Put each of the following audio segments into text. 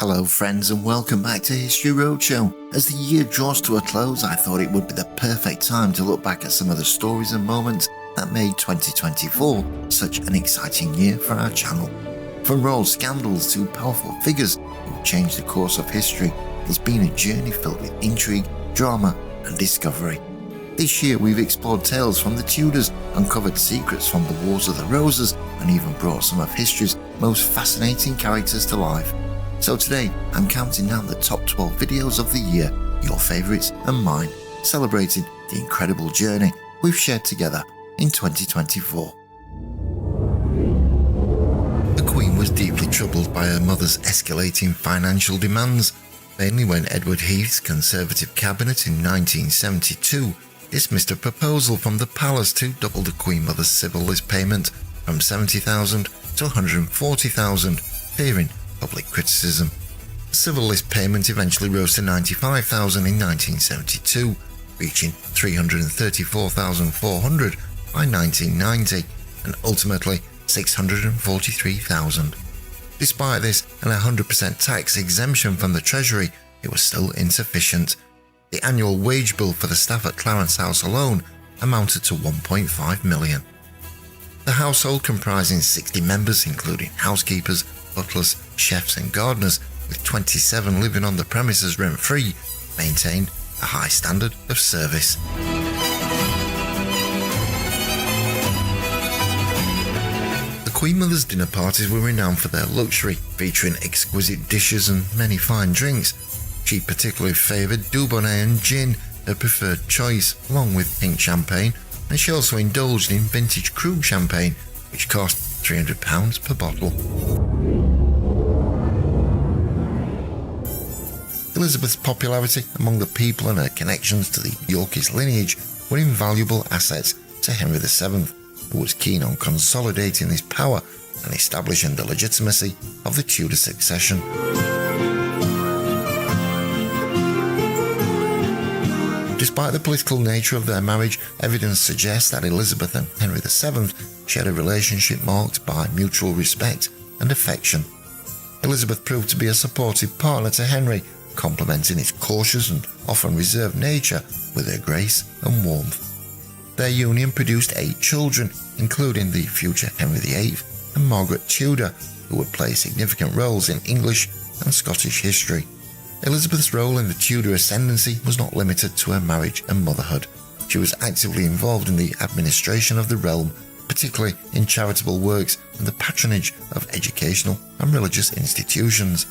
Hello friends and welcome back to History Roadshow. As the year draws to a close, I thought it would be the perfect time to look back at some of the stories and moments that made 2024 such an exciting year for our channel. From royal scandals to powerful figures who changed the course of history, it's been a journey filled with intrigue, drama and discovery. This year we've explored tales from the Tudors, uncovered secrets from the Wars of the Roses and even brought some of history's most fascinating characters to life. So today, I'm counting down the top 12 videos of the year, your favourites and mine, celebrating the incredible journey we've shared together in 2024. The Queen was deeply troubled by her mother's escalating financial demands, mainly when Edward Heath's Conservative cabinet in 1972 dismissed a proposal from the palace to double the Queen Mother's civil list payment from $70,000 to $140,000, fearing public criticism. The civil list payment eventually rose to $95,000 in 1972, reaching $334,400 by 1990, and ultimately $643,000. Despite this and a 100% tax exemption from the Treasury, it was still insufficient. The annual wage bill for the staff at Clarence House alone amounted to $1.5 million. The household, comprising 60 members including housekeepers, butlers, chefs and gardeners, with 27 living on the premises rent-free, maintained a high standard of service. The Queen Mother's dinner parties were renowned for their luxury, featuring exquisite dishes and many fine drinks. She particularly favoured Dubonnet and gin, her preferred choice, along with pink champagne, and she also indulged in vintage Krug champagne, which cost £300 per bottle. Elizabeth's popularity among the people and her connections to the Yorkist lineage were invaluable assets to Henry VII, who was keen on consolidating his power and establishing the legitimacy of the Tudor succession. Despite the political nature of their marriage, evidence suggests that Elizabeth and Henry VII shared a relationship marked by mutual respect and affection. Elizabeth proved to be a supportive partner to Henry, complementing his cautious and often reserved nature with her grace and warmth. Their union produced 8 children, including the future Henry VIII and Margaret Tudor, who would play significant roles in English and Scottish history. Elizabeth's role in the Tudor ascendancy was not limited to her marriage and motherhood. She was actively involved in the administration of the realm, particularly in charitable works and the patronage of educational and religious institutions.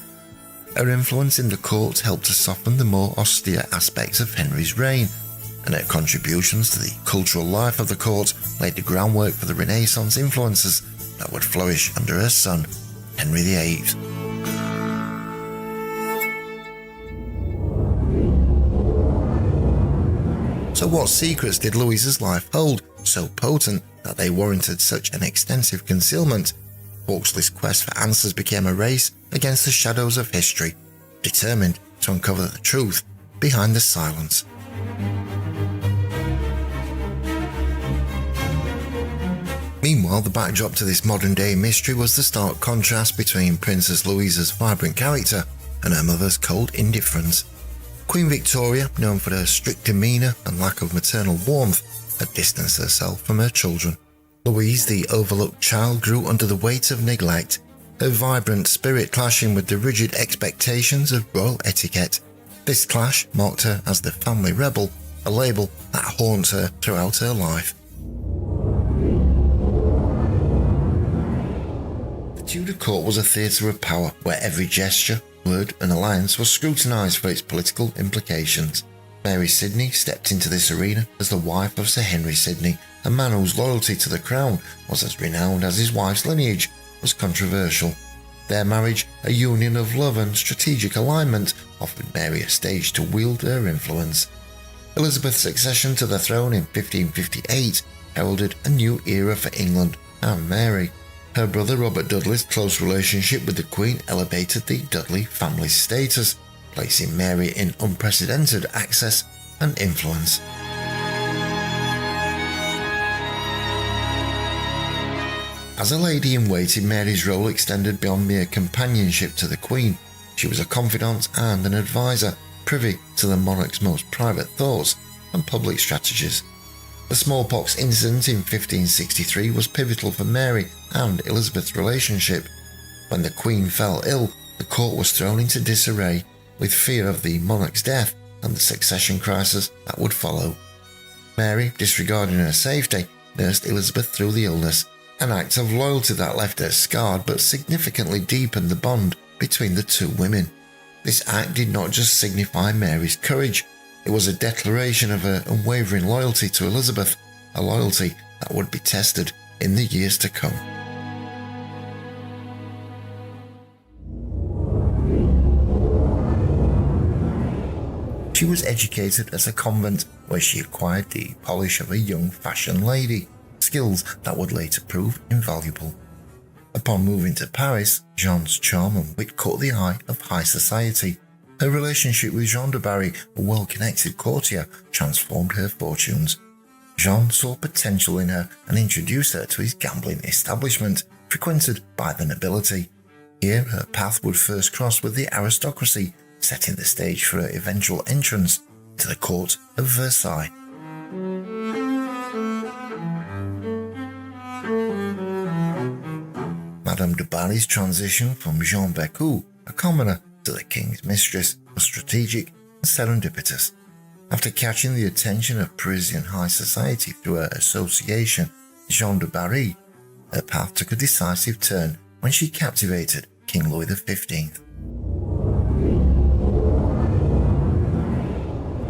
Her influence in the court helped to soften the more austere aspects of Henry's reign, and her contributions to the cultural life of the court laid the groundwork for the Renaissance influences that would flourish under her son, Henry VIII. So what secrets did Louisa's life hold, so potent that they warranted such an extensive concealment? Hawksley's quest for answers became a race against the shadows of history, determined to uncover the truth behind the silence. Meanwhile, the backdrop to this modern-day mystery was the stark contrast between Princess Louisa's vibrant character and her mother's cold indifference. Queen Victoria, known for her strict demeanour and lack of maternal warmth, had distanced herself from her children. Louise, the overlooked child, grew under the weight of neglect, her vibrant spirit clashing with the rigid expectations of royal etiquette. This clash marked her as the family rebel, a label that haunts her throughout her life. The Tudor court was a theatre of power where every gesture, word and alliance was scrutinised for its political implications. Mary Sidney stepped into this arena as the wife of Sir Henry Sidney, a man whose loyalty to the crown was as renowned as his wife's lineage was controversial. Their marriage, a union of love and strategic alignment, offered Mary a stage to wield her influence. Elizabeth's accession to the throne in 1558 heralded a new era for England and Mary. Her brother Robert Dudley's close relationship with the Queen elevated the Dudley family's status, placing Mary in unprecedented access and influence. As a lady-in-waiting, Mary's role extended beyond mere companionship to the Queen. She was a confidant and an advisor, privy to the monarch's most private thoughts and public strategies. The smallpox incident in 1563 was pivotal for Mary and Elizabeth's relationship. When the Queen fell ill, the court was thrown into disarray, with fear of the monarch's death and the succession crisis that would follow. Mary, disregarding her safety, nursed Elizabeth through the illness, an act of loyalty that left her scarred but significantly deepened the bond between the two women. This act did not just signify Mary's courage, it was a declaration of her unwavering loyalty to Elizabeth, a loyalty that would be tested in the years to come. She was educated at a convent where she acquired the polish of a young fashion lady, skills that would later prove invaluable. Upon moving to Paris, Jeanne's charm and wit caught the eye of high society. Her relationship with Jean de Barry, a well-connected courtier, transformed her fortunes. Jean saw potential in her and introduced her to his gambling establishment, frequented by the nobility. Here, her path would first cross with the aristocracy, setting the stage for her eventual entrance to the court of Versailles. Madame de Barry's transition from Jeanne Bécu, a commoner, to the king's mistress was strategic and serendipitous. After catching the attention of Parisian high society through her association with Jean de Barry, her path took a decisive turn when she captivated King Louis XV.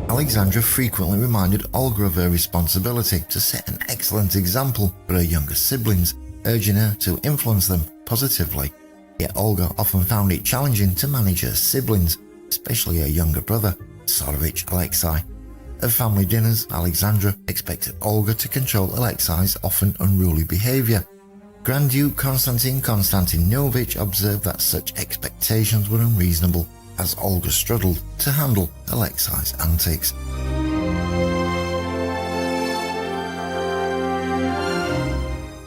Alexandra frequently reminded Olga of her responsibility to set an excellent example for her younger siblings, urging her to influence them positively. Yet Olga often found it challenging to manage her siblings, especially her younger brother, Tsarevich Alexei. At family dinners, Alexandra expected Olga to control Alexei's often unruly behavior. Grand Duke Konstantin Konstantinovich observed that such expectations were unreasonable, as Olga struggled to handle Alexei's antics.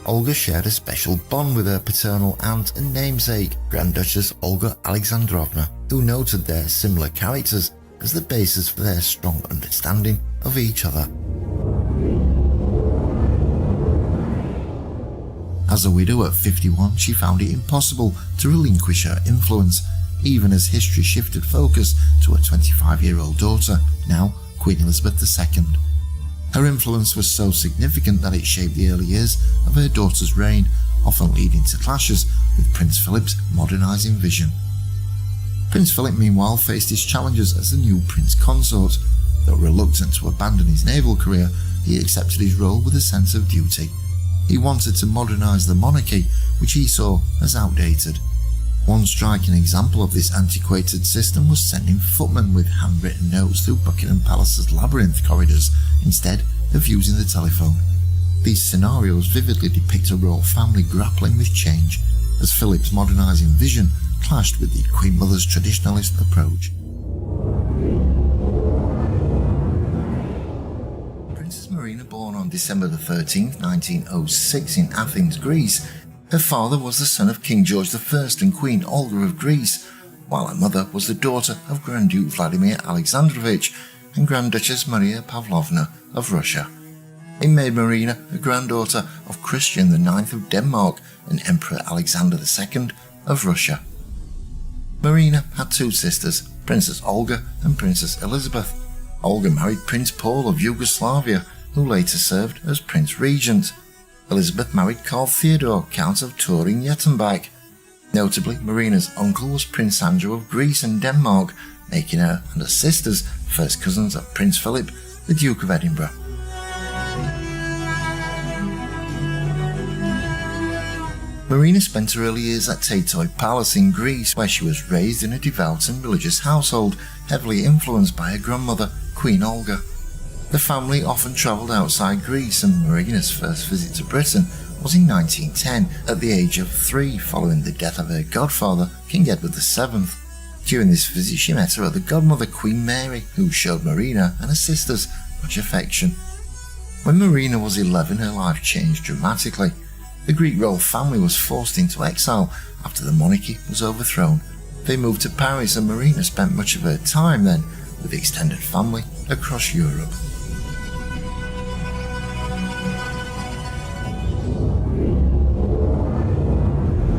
Olga shared a special bond with her paternal aunt and namesake, Grand Duchess Olga Alexandrovna, who noted their similar characters as the basis for their strong understanding of each other. As a widow at 51, she found it impossible to relinquish her influence, even as history shifted focus to her 25-year-old daughter, now Queen Elizabeth II. Her influence was so significant that it shaped the early years of her daughter's reign, often leading to clashes with Prince Philip's modernising vision. Prince Philip meanwhile faced his challenges as the new prince consort. Though reluctant to abandon his naval career, he accepted his role with a sense of duty. He wanted to modernise the monarchy, which he saw as outdated. One striking example of this antiquated system was sending footmen with handwritten notes through Buckingham Palace's labyrinth corridors instead of using the telephone. These scenarios vividly depict a royal family grappling with change, as Philip's modernising vision clashed with the Queen Mother's traditionalist approach. Princess Marina, born on December 13, 1906 in Athens, Greece, her father was the son of King George I and Queen Olga of Greece, while her mother was the daughter of Grand Duke Vladimir Alexandrovich and Grand Duchess Maria Pavlovna of Russia. It made Marina a granddaughter of Christian IX of Denmark and Emperor Alexander II of Russia. Marina had two sisters, Princess Olga and Princess Elizabeth. Olga married Prince Paul of Yugoslavia, who later served as Prince Regent. Elizabeth married Karl Theodor, Count of Turin-Jettenbach. Notably, Marina's uncle was Prince Andrew of Greece and Denmark, making her and her sisters first cousins of Prince Philip, the Duke of Edinburgh. Marina spent her early years at Taitoi Palace in Greece, where she was raised in a devout and religious household, heavily influenced by her grandmother, Queen Olga. The family often travelled outside Greece, and Marina's first visit to Britain was in 1910 at the age of 3, following the death of her godfather, King Edward VII. During this visit she met her other godmother, Queen Mary, who showed Marina and her sisters much affection. When Marina was 11, her life changed dramatically. The Greek royal family was forced into exile after the monarchy was overthrown. They moved to Paris, and Marina spent much of her time then with the extended family across Europe.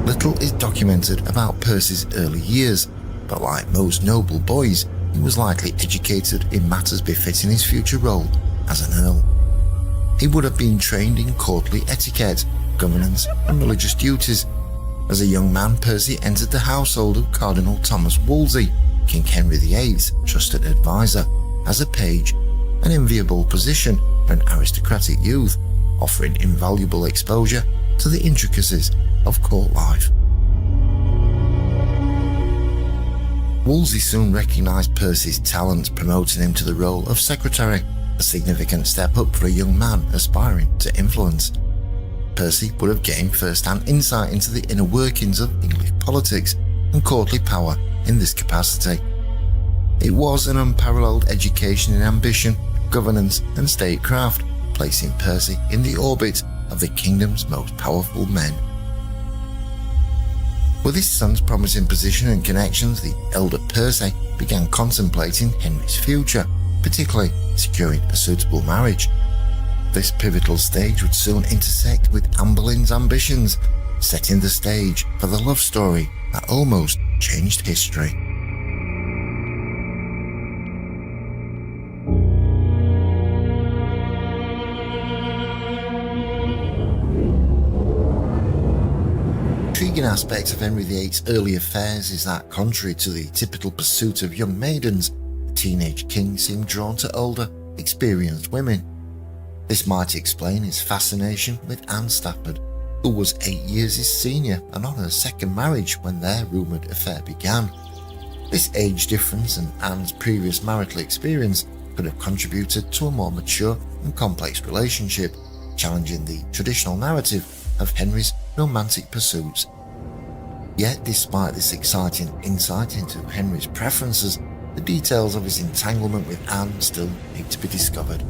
Little is documented about Percy's early years, but like most noble boys, he was likely educated in matters befitting his future role as an earl. He would have been trained in courtly etiquette, governance and religious duties. As a young man, Percy entered the household of Cardinal Thomas Wolsey, King Henry VIII's trusted advisor, as a page, an enviable position for an aristocratic youth, offering invaluable exposure to the intricacies of court life. Wolsey soon recognised Percy's talents, promoting him to the role of secretary, a significant step up for a young man aspiring to influence. Percy would have gained first-hand insight into the inner workings of English politics and courtly power in this capacity. It was an unparalleled education in ambition, governance and statecraft, placing Percy in the orbit of the kingdom's most powerful men. With his son's promising position and connections, the elder Percy began contemplating Henry's future, particularly securing a suitable marriage. This pivotal stage would soon intersect with Anne Boleyn's ambitions, setting the stage for the love story that almost changed history. Intriguing aspect of Henry VIII's early affairs is that, contrary to the typical pursuit of young maidens, the teenage king seemed drawn to older, experienced women. This might explain his fascination with Anne Stafford, who was 8 years his senior and on her second marriage when their rumoured affair began. This age difference and Anne's previous marital experience could have contributed to a more mature and complex relationship, challenging the traditional narrative of Henry's romantic pursuits. Yet, despite this exciting insight into Henry's preferences, the details of his entanglement with Anne still need to be discovered.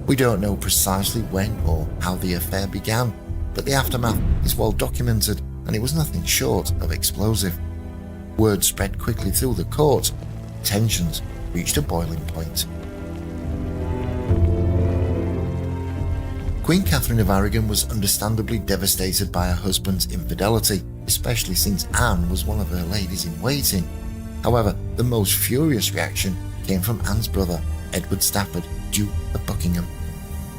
We don't know precisely when or how the affair began, but the aftermath is well documented and it was nothing short of explosive. Word spread quickly through the court. Tensions reached a boiling point. Queen Catherine of Aragon was understandably devastated by her husband's infidelity, especially since Anne was one of her ladies-in-waiting. However, the most furious reaction came from Anne's brother, Edward Stafford, Duke of Buckingham.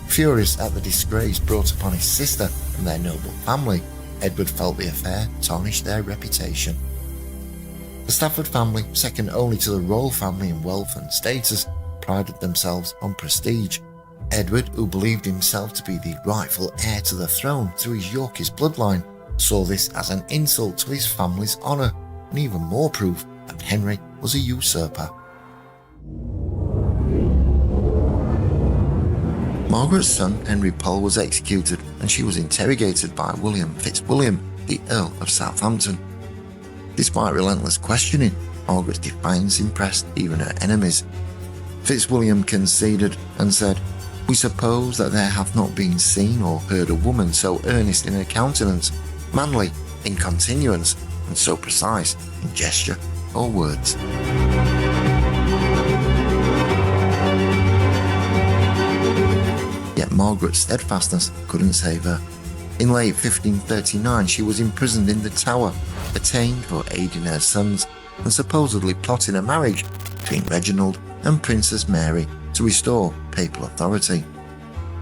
Furious at the disgrace brought upon his sister and their noble family, Edward felt the affair tarnished their reputation. The Stafford family, second only to the royal family in wealth and status, prided themselves on prestige. Edward, who believed himself to be the rightful heir to the throne through his Yorkist bloodline, saw this as an insult to his family's honour and even more proof that Henry was a usurper. Margaret's son, Henry Pole, was executed and she was interrogated by William Fitzwilliam, the Earl of Southampton. Despite relentless questioning, Margaret's defiance impressed even her enemies. Fitzwilliam conceded and said, "We suppose that there hath not been seen or heard a woman so earnest in her countenance, manly in continuance, and so precise in gesture or words." Yet Margaret's steadfastness couldn't save her. In late 1539 she was imprisoned in the Tower, detained for aiding her sons and supposedly plotting a marriage between Reginald and Princess Mary to restore papal authority.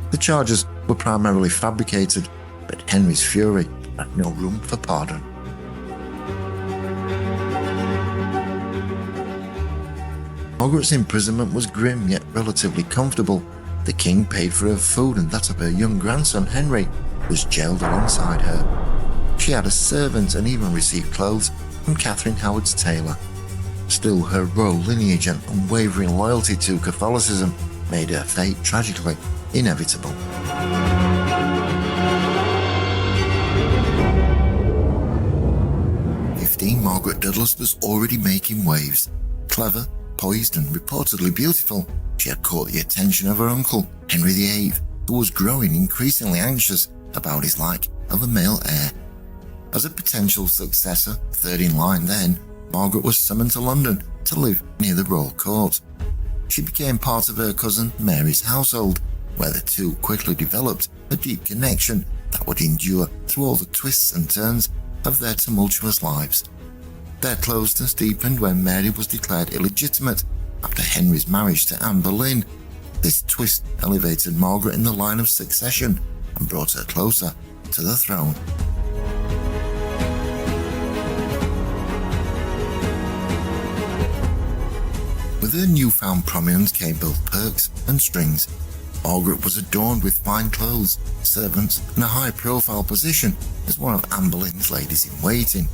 The charges were primarily fabricated, but Henry's fury had no room for pardon. Margaret's imprisonment was grim yet relatively comfortable. The king paid for her food and that of her young grandson Henry was jailed alongside her. She had a servant and even received clothes from Catherine Howard's tailor. Still, her royal lineage and unwavering loyalty to Catholicism made her fate tragically inevitable. Margaret Douglas was already making waves. Clever, poised and reportedly beautiful, she had caught the attention of her uncle, Henry VIII, who was growing increasingly anxious about his lack of a male heir. As a potential successor, third in line then, Margaret was summoned to London to live near the royal court. She became part of her cousin Mary's household, where the two quickly developed a deep connection that would endure through all the twists and turns of their tumultuous lives. Their closeness deepened when Mary was declared illegitimate after Henry's marriage to Anne Boleyn. This twist elevated Margaret in the line of succession and brought her closer to the throne. With her newfound prominence came both perks and strings. Margaret was adorned with fine clothes, servants, and a high-profile position as one of Anne Boleyn's ladies-in-waiting.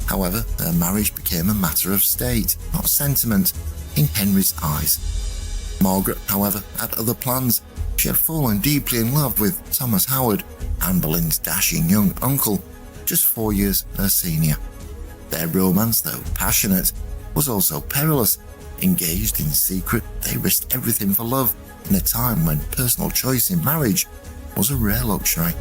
However, their marriage became a matter of state, not sentiment, in Henry's eyes. Margaret, however, had other plans. She had fallen deeply in love with Thomas Howard, Anne Boleyn's dashing young uncle, just 4 years her senior. Their romance, though passionate, was also perilous. Engaged in secret, they risked everything for love in a time when personal choice in marriage was a rare luxury.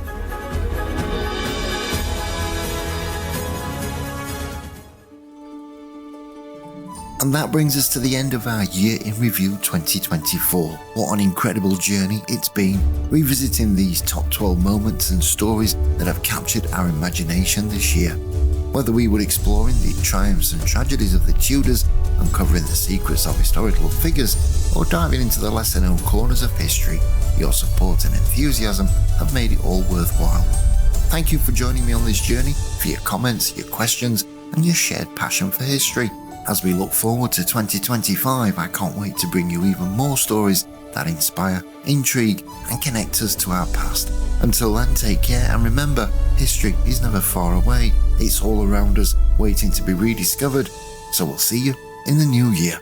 And that brings us to the end of our Year in Review 2024. What an incredible journey it's been, revisiting these top 12 moments and stories that have captured our imagination this year. Whether we were exploring the triumphs and tragedies of the Tudors, uncovering the secrets of historical figures, or diving into the lesser-known corners of history, your support and enthusiasm have made it all worthwhile. Thank you for joining me on this journey, for your comments, your questions, and your shared passion for history. As we look forward to 2025, I can't wait to bring you even more stories that inspire, intrigue, and connect us to our past. Until then, take care and remember, history is never far away. It's all around us, waiting to be rediscovered. So we'll see you in the new year.